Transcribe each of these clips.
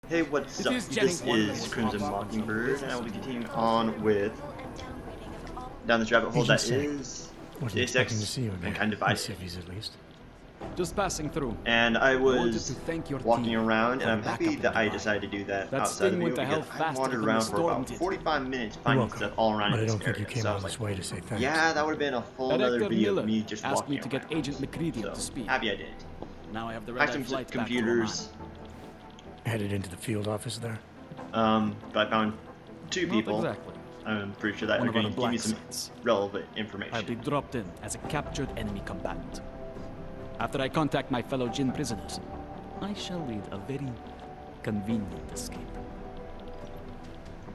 Hey, what's up? This is Crimson Mockingbird, and I will be continuing on with down this rabbit hole that is Deus Ex Mankind Divided. At least. Just passing through. And I was walking team around, and for I'm happy backup that I nearby. decided to do that That outside of sting the went video to hell because I faster wandered than around the for storm about did. 45 minutes finding stuff all around But I this don't think area. you came So I all was this like, way to say thanks. yeah, that would have been a full other Director video Miller of me just asked walking me to get around. Agent McCready up to So speed. happy I did. Now I have the Hacked red-eye some flight computers. Headed into the field office there. But I found two Not people. exactly. I'm pretty sure that One are of our going to give me black some sites. relevant information. I'll be dropped in as a captured enemy combatant. After I contact my fellow Jinn prisoners, I shall lead a very convenient escape.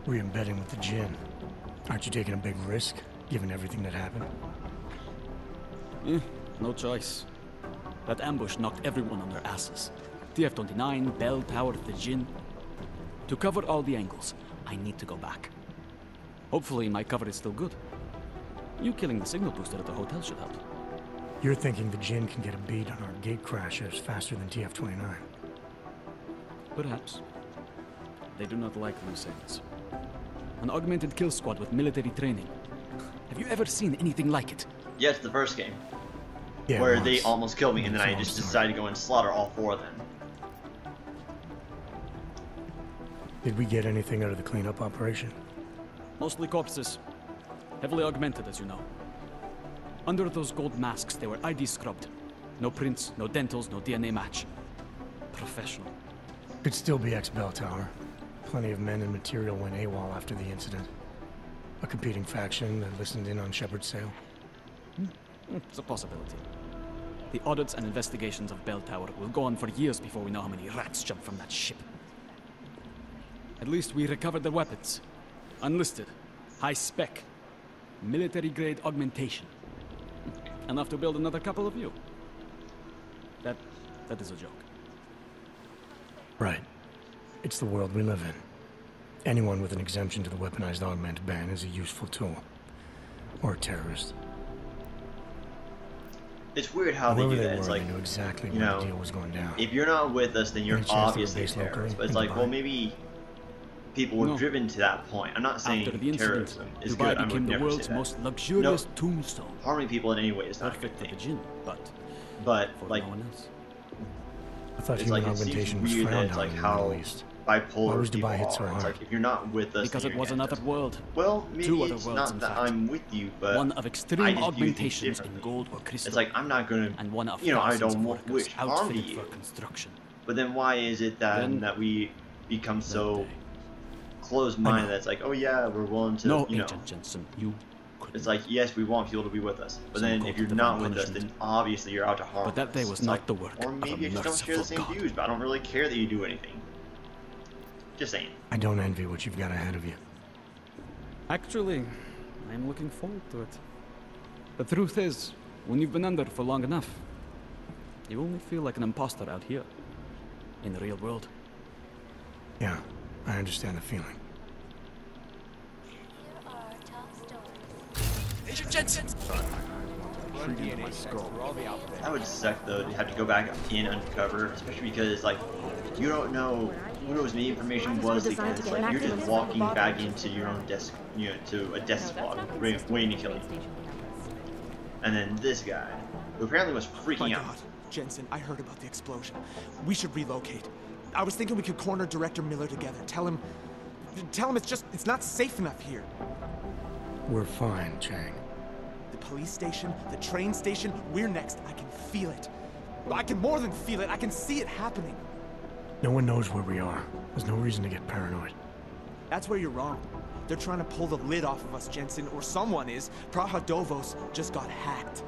Re-embedding with the Jinn. Aren't you taking a big risk, given everything that happened? No choice. That ambush knocked everyone on their asses. TF-29, Bell Tower, the Jinn. To cover all the angles, I need to go back. Hopefully my cover is still good. You killing the signal booster at the hotel should help. You're thinking the Jinn can get a beat on our gate crashers faster than TF-29. Perhaps. They do not like loose ends. An augmented kill squad with military training. Have you ever seen anything like it? Yes, the first game. Yeah, Where once. they almost killed me, and then It's a I long just story. decided to go and slaughter all four of them. Did we get anything out of the cleanup operation? Mostly corpses. Heavily augmented, as you know. Under those gold masks, they were ID scrubbed. No prints, no dentals, no DNA match. Professional. Could still be ex-Bell Tower. Plenty of men and material went AWOL after the incident. A competing faction that listened in on Shepard's sale. It's a possibility. The audits and investigations of Bell Tower will go on for years before we know how many rats jumped from that ship. At least we recovered their weapons. Unlisted. High spec. Military-grade augmentation. Enough to build another couple of you. That is a joke. Right. It's the world we live in. Anyone with an exemption to the weaponized augment ban is a useful tool. Or a terrorist. It's weird how they Whoever do they that. It's were, like, they knew exactly you when know, the deal was going down. if you're not with us, then you're Any chance they were obviously a based locally terrorist. But it's in like, Dubai? well, maybe people were No. driven to that point. I'm not saying After the incident, terrorism is Dubai good. I would became the never world's say that. most luxurious tombstone. Harming people in any way is not a good Perfect for the thing. Jinn, but But for like, no one else. I thought it's human like it seems augmentation was weird that frowned it's on like in the how Middle East. bipolar Why was people Dubai hit so are. It's hard? like if you're not with us, Because then it you're was against another us. world. Well, maybe Two other it's worlds, not in that fact. I'm with you, but One of I extreme just view things augmentations in differently. gold or crystal. It's like I'm not gonna, and one of you know, I thousands don't of workers wish harm to outfitted you. for construction. But then why is it that Then, that we become so day. closed-minded that it's like, oh yeah, we're willing to, No, you know. Agent Jensen, you couldn't. It's like, yes, we want people to be with us, but Some then call if it you're divine not with us, punishment. then obviously you're out to harm But that day us. was It's not like, the work or of maybe a I just don't share the merciful same God. views, but I don't really care that you do anything. Just saying. I don't envy what you've got ahead of you. Actually, I'm looking forward to it. The truth is, when you've been under for long enough, you only feel like an imposter out here, in the real world. Yeah, I understand the feeling. Agent Jensen! That would suck though to have to go back in undercover, especially because like you don't know who knows many information was leaked. It's like you're just walking back into your own desk, you know, to a desk squad waiting to kill you. And then this guy, who apparently was freaking out. God, Jensen, I heard about the explosion. We should relocate. I was thinking we could corner Director Miller together. Tell him it's not safe enough here. We're fine, Chang. The police station, the train station, we're next. I can feel it. I can more than feel it. I can see it happening. No one knows where we are. There's no reason to get paranoid. That's where you're wrong. They're trying to pull the lid off of us, Jensen, or someone is. Praha Dovos just got hacked.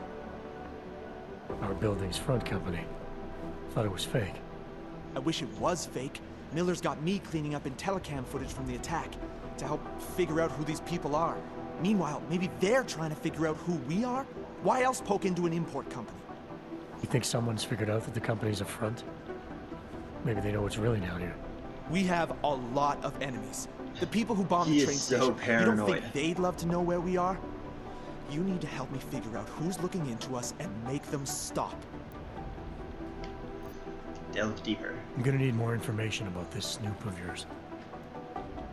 Our building's front company. Thought it was fake. I wish it was fake. Miller's got me cleaning up IntelliCam footage from the attack to help figure out who these people are. Meanwhile, maybe they're trying to figure out who we are? Why else poke into an import company? You think someone's figured out that the company's a front? Maybe they know what's really down here. We have a lot of enemies. The people who bombed He the train is so station. You paranoid. don't think they'd love to know where we are? You need to help me figure out who's looking into us and make them stop. delve deeper. I'm gonna need more information about this snoop of yours.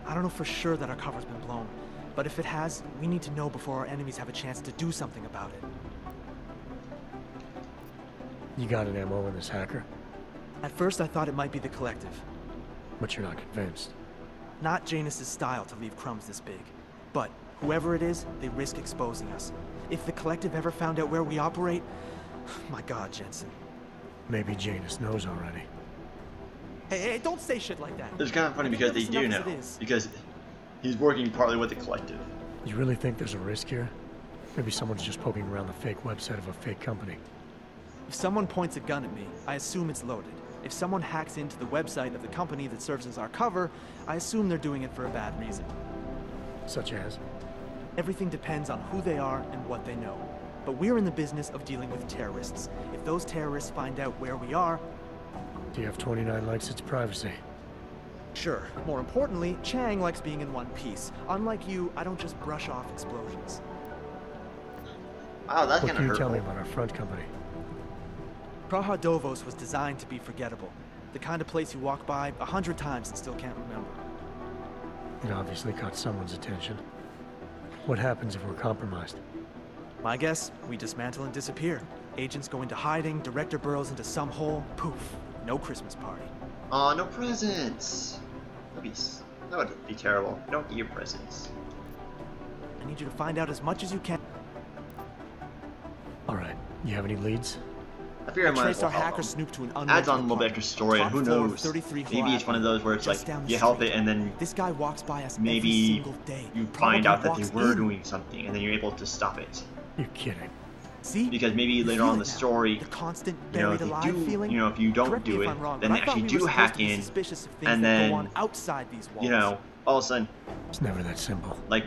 I don't know for sure that our cover's been blown, but if it has, we need to know before our enemies have a chance to do something about it. You got an MO in this hacker? At first I thought it might be the Collective. But you're not convinced. Not Janus's style to leave crumbs this big. But whoever it is, they risk exposing us. If the Collective ever found out where we operate... My God, Jensen. Maybe Janus knows already. Hey, don't say shit like that. It's kind of funny because they do know. Because he's working partly with the Collective. You really think there's a risk here? Maybe someone's just poking around the fake website of a fake company. If someone points a gun at me, I assume it's loaded. If someone hacks into the website of the company that serves as our cover, I assume they're doing it for a bad reason. Such as? Everything depends on who they are and what they know. But we're in the business of dealing with terrorists. If those terrorists find out where we are... TF-29 likes its privacy. Sure. More importantly, Chang likes being in one piece. Unlike you, I don't just brush off explosions. Wow, that's What kind of can you hurtful. tell me about our front company? Praha Dovos was designed to be forgettable. The kind of place you walk by 100 times and still can't remember. It obviously caught someone's attention. What happens if we're compromised? My guess, we dismantle and disappear. Agents go into hiding, Director burrows into some hole, poof, no Christmas party. Aw, no presents. That would be terrible. You don't get your presents. I need you to find out as much as you can. Alright, you have any leads? I figure I might as Trace well our help hacker them. snoop to an unknown Adds on a little bit extra story, and who knows? 33 Maybe it's one of those where it's like, just down the you help street. it and then This guy walks by us every maybe single day. you Probably find out that they walks were in. doing something and then you're able to stop it. You're kidding. See? Because maybe You later feel on in it the now. story, The constant you know, buried they alive do, feeling. you know, if you don't Correct me do if it, I'm wrong, then but they I thought actually we do were supposed hack to be in, suspicious of things and that then, go on outside these walls. you know, all of a sudden, It's never that simple. like,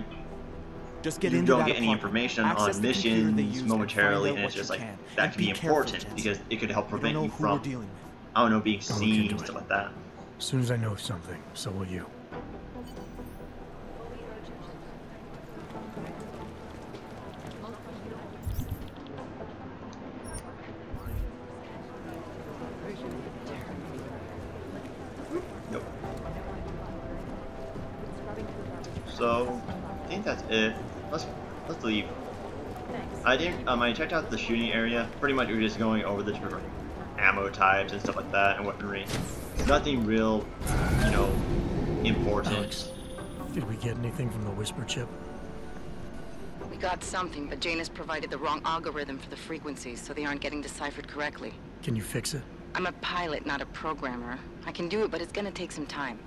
Just get you into don't that get any apartment, information access on the computer they missions use, and momentarily, find out and it's what just you like, can. that And can be careful, important, Jensen. because it could help You don't prevent know you who we're from, dealing with. I don't know, being I'll look seen, into stuff it. like that. As soon as I know something, so will you. Yep. So, I think that's it. Let's leave. I checked out the shooting area. Pretty much we were just going over the different ammo types and stuff like that and weaponry. Nothing real, you know, important. Alex, did we get anything from the Whisper chip? We got something, but Janus provided the wrong algorithm for the frequencies, so they aren't getting deciphered correctly. Can you fix it? I'm a pilot, not a programmer. I can do it, but it's gonna take some time.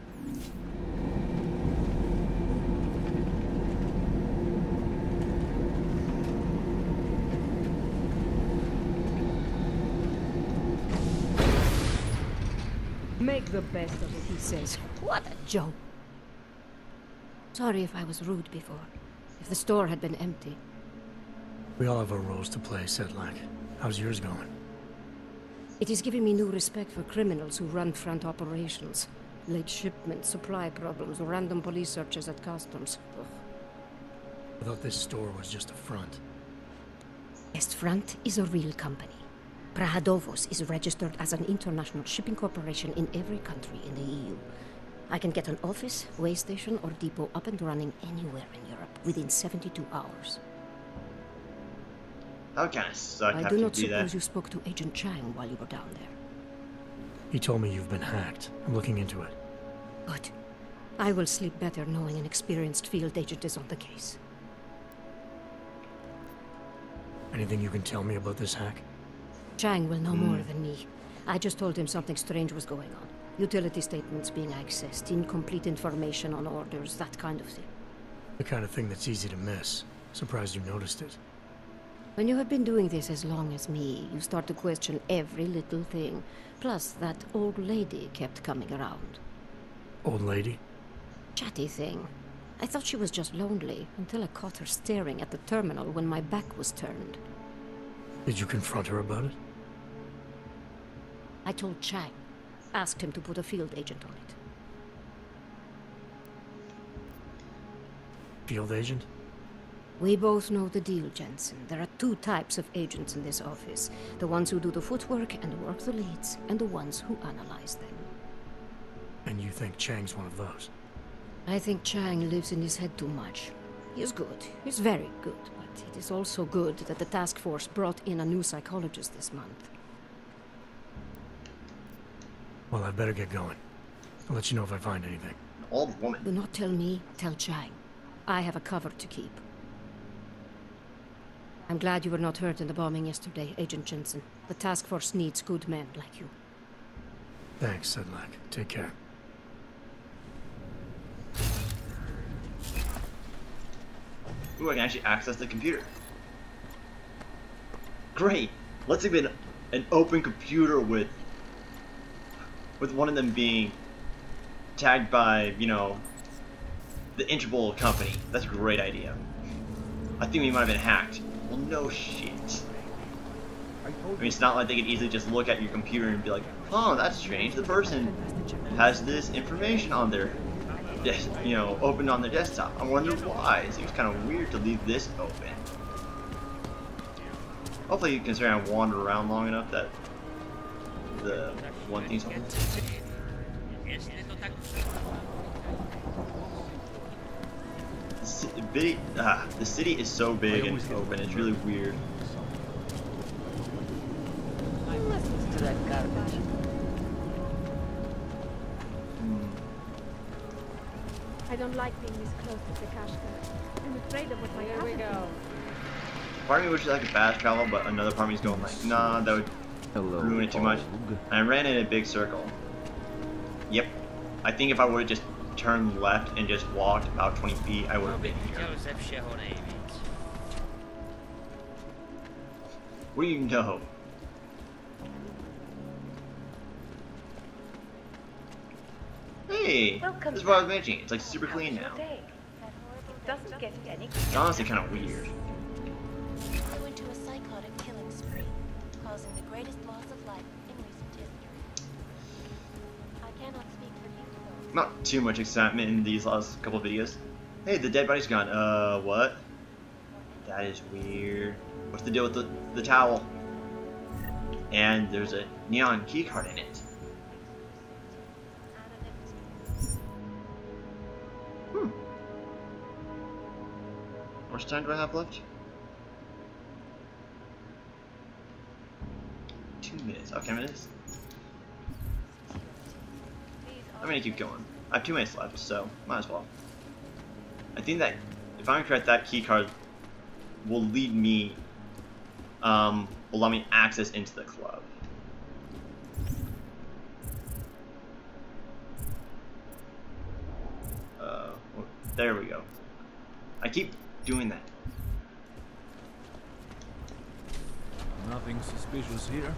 Make the best of it, he says. What a joke. Sorry if I was rude before. If the store had been empty. We all have our roles to play, Sedlak. How's yours going? It is giving me new respect for criminals who run front operations. Late shipments, supply problems, random police searches at customs. Ugh. I thought this store was just a front. Best Front is a real company. Prahadovos is registered as an international shipping corporation in every country in the EU. I can get an office, way station, or depot up and running anywhere in Europe within 72 hours. That would kind of suck. I have do to not do suppose that. you spoke to Agent Chang while you were down there. He told me you've been hacked. I'm looking into it. Good. I will sleep better knowing an experienced field agent is on the case. Anything you can tell me about this hack? Chang will know more than me. I just told him something strange was going on. Utility statements being accessed, incomplete information on orders, that kind of thing. The kind of thing that's easy to miss. Surprised you noticed it. When you have been doing this as long as me, you start to question every little thing. Plus, that old lady kept coming around. Old lady? Chatty thing. I thought she was just lonely, until I caught her staring at the terminal when my back was turned. Did you confront her about it? I told Chang. Asked him to put a field agent on it. Field agent? We both know the deal, Jensen. There are two types of agents in this office. The ones who do the footwork and work the leads, and the ones who analyze them. And you think Chang's one of those? I think Chang lives in his head too much. He is good. He's very good. But it is also good that the task force brought in a new psychologist this month. Well, I better get going. I'll let you know if I find anything. An old woman. Do not tell me, tell Chang. I have a cover to keep. I'm glad you were not hurt in the bombing yesterday, Agent Jensen. The task force needs good men like you. Thanks, Sedlak. Take care. Ooh, I can actually access the computer. Great! Let's have an open computer with one of them being tagged by, you know, the Interpol company. That's a great idea. I think we might have been hacked. Well, no shit. I mean, it's not like they could easily just look at your computer and be like, oh, that's strange. The person has this information on their, you know, open on their desktop. I wonder why. It seems kind of weird to leave this open. Hopefully, considering I wander around long enough that the one thing's open. The city is so big and open, it's really weird. Listen to that garbage. I don't like being this close to the Kashka. I'm afraid of what might happen. Here we go. Part of me wishes I could fast travel, but another part of me is going like, nah, that would ruin it too much. And I ran in a big circle. Yep. I think if I would have just turned left and just walked about 20 feet, I would have been here. What do you know? Hey, this is what I was mentioning. It's like super clean now. Doesn't get any. It's honestly kind of weird. I went to a psychotic killing spree, causing the greatest loss of life in recent history. I cannot speak for you, though. Not too much excitement in these last couple videos. Hey, the dead body's gone. What? That is weird. What's the deal with the towel? And there's a neon keycard in it. How much time do I have left? 2 minutes. Okay, minutes. I'm gonna keep going. I have 2 minutes left, so might as well. I think that if I'm correct, that key card will lead me, will allow me access into the club. There we go. I keep doing that. Nothing suspicious here.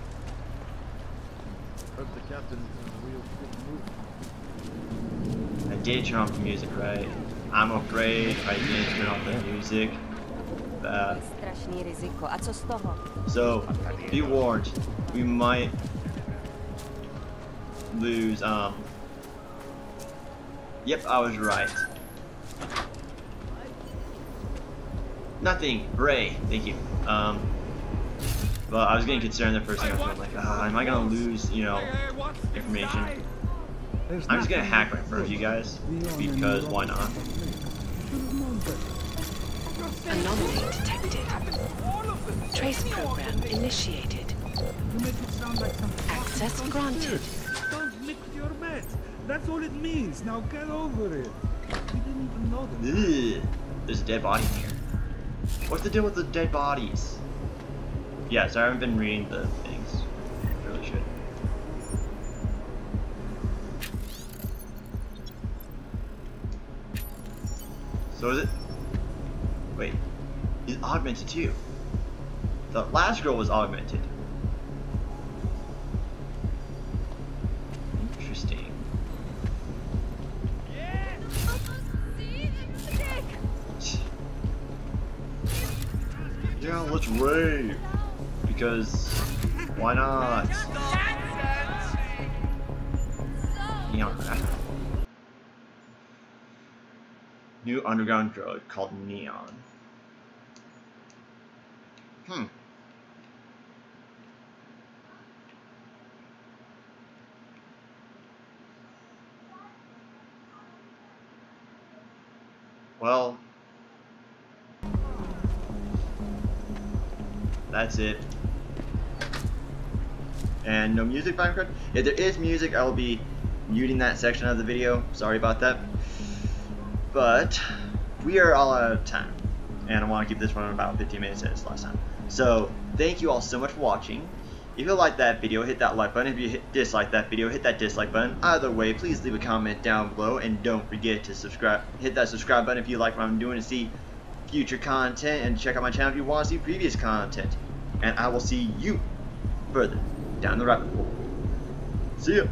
Heard the captain is a real good move. I did turn off the music, right? I'm afraid if I didn't turn off the music, so be warned, we might lose. Yep, I was right. Nothing. Hooray. Thank you. Well, I was getting concerned the first thing. I was going like, am I gonna lose, you know, information? I'm just gonna hack right in front of you guys because why not? Anomaly detected. Trace program initiated. Access granted. Don't mix your meds. That's all it means. Now get over it. We didn't even know that. Ugh. There's a dead body here. What's the deal with the dead bodies? Yeah, so I haven't been reading the things. I really should. So is it? Wait, he's augmented too. The last girl was augmented. Interesting. Yeah, let's rave. Because why not? Neon crack. New underground drug called neon. Well, that's it. And no music, Minecraft. If there is music, I will be muting that section of the video. Sorry about that. But we are all out of time, and I want to keep this one about 15 minutes as last time. So thank you all so much for watching. If you liked that video, hit that like button. If you dislike that video, hit that dislike button. Either way, please leave a comment down below, and don't forget to subscribe. Hit that subscribe button if you like what I'm doing to see future content, and check out my channel if you want to see previous content. And I will see you further down the rabbit hole. See ya.